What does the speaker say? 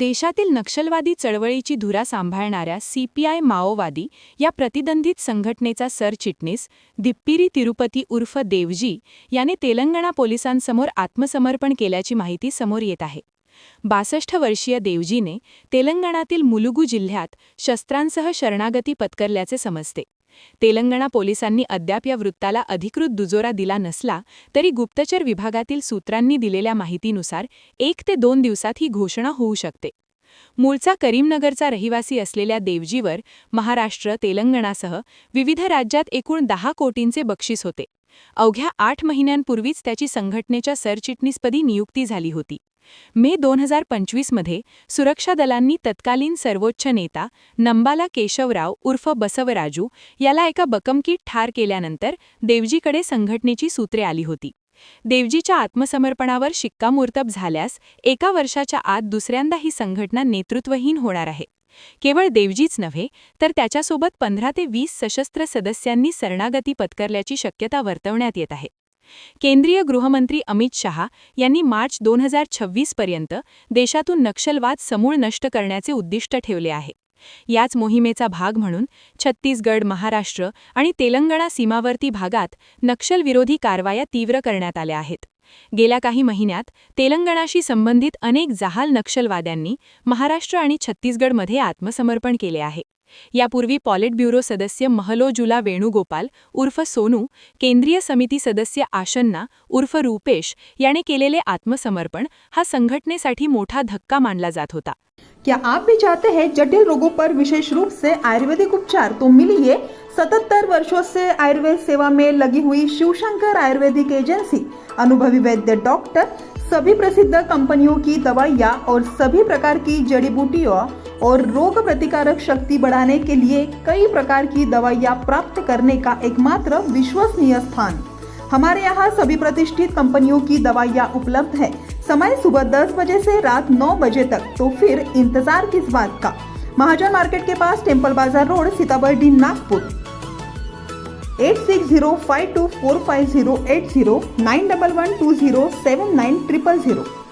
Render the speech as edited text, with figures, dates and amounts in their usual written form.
देशातील नक्षलवादी चळवळीची धुरा सांभाळणाऱ्या सीपीआय माओवादी या प्रतिबंधित संघटनेचा सरचिटणीस दिप्पिरी तिरुपती उर्फ देवजी याने तेलंगणा पोलिसांसमोर आत्मसमर्पण केल्याची माहिती समोर येत आहे. 62 वर्षीय देवजीने तेलंगणातील मुलुगू जिल्ह्यात शस्त्रांसह शरणागती पत्करल्याचे समजते. तेलंगणा पोलिसांनी अद्याप या वृत्ताला अधिकृत दुजोरा दिला नसला तरी गुप्तचर विभागातील सूत्रांनी दिलेल्या माहितीनुसार 1 ते 2 दिवसात ही घोषणा होऊ शकते. मूळचा करीमनगरचा रहिवासी असलेल्या देवजीवर महाराष्ट्र, तेलंगणासह विविध राज्यात एकूण 10 कोटींचे बक्षीस होते. अवघ्या 8 महिन्यांपूर्वीच त्याची संघटनेच्या सरचिटणीसपदी नियुक्ती झाली होती. मे 2025 मध्ये सुरक्षा दलांनी तत्कालीन सर्वोच्च नेता नंबाला केशवराव उर्फ बसवराजू याला एका बकमकीत ठार केल्यानंतर देवजीकडे संघटनेची सूत्रे आली होती. देवजीच्या आत्मसमर्पणावर शिक्कामोर्तब झाल्यास 1 वर्षाच्या आत दुसऱ्यांदा ही संघटना नेतृत्वहीन होणार आहे. केवळ देवजीच नव्हे तर त्याच्यासोबत 15 ते 20 सशस्त्र सदस्यांनी शरणागती पत्करल्याची शक्यता वर्तवण्यात येत आहे. केंद्रीय गृहमंत्री अमित शहा यांनी मार्च 2026 पर्यंत देशातून नक्षलवाद समूळ नष्ट करण्याचे उद्दिष्ट ठेवले आहे. याच मोहिमेचा भाग म्हणून छत्तीसगड, महाराष्ट्र आणि तेलंगणा सीमावर्ती भागात नक्षलविरोधी कारवाया तीव्र करण्यात आल्या आहेत. गेल्या काही महिन्यात तेलंगणाशी संबंधित अनेक जहाल नक्षलवाद्यांनी महाराष्ट्र आणि छत्तीसगडमध्ये आत्मसमर्पण केले आहे. यापूर्वी पॉलिट ब्युरो सदस्य महलोजुला वेणुगोपाल उर्फ सोनू, केंद्रीय समिती सदस्य आशन्ना उर्फ रूपेश याने केलेले आत्मसमर्पण हा संघटनेसाठी मोठा धक्का मानला जात होता. क्या आप भी चाहते हैं जटिल रोगों पर विशेष रूप से आयुर्वेदिक उपचार? तो मिलिए 77 वर्षों से आयुर्वेद सेवा में लगी हुई शिवशंकर आयुर्वेदिक एजेंसी, अनुभवी वैद्य डॉक्टर, सभी प्रसिद्ध कंपनियों की दवाइयाँ और सभी प्रकार की जड़ी बूटियों और रोग प्रतिकारक शक्ति बढ़ाने के लिए कई प्रकार की दवाइयाँ प्राप्त करने का एकमात्र विश्वसनीय स्थान. हमारे यहाँ सभी प्रतिष्ठित कंपनियों की दवाइयाँ उपलब्ध है. समय सुबह 10 बजे से रात 9 बजे तक. तो फिर इंतजार किस बात का? महाजन मार्केट के पास, टेम्पल बाजार रोड, सीताबर्डी, नागपुर. 8605245080 9112079000.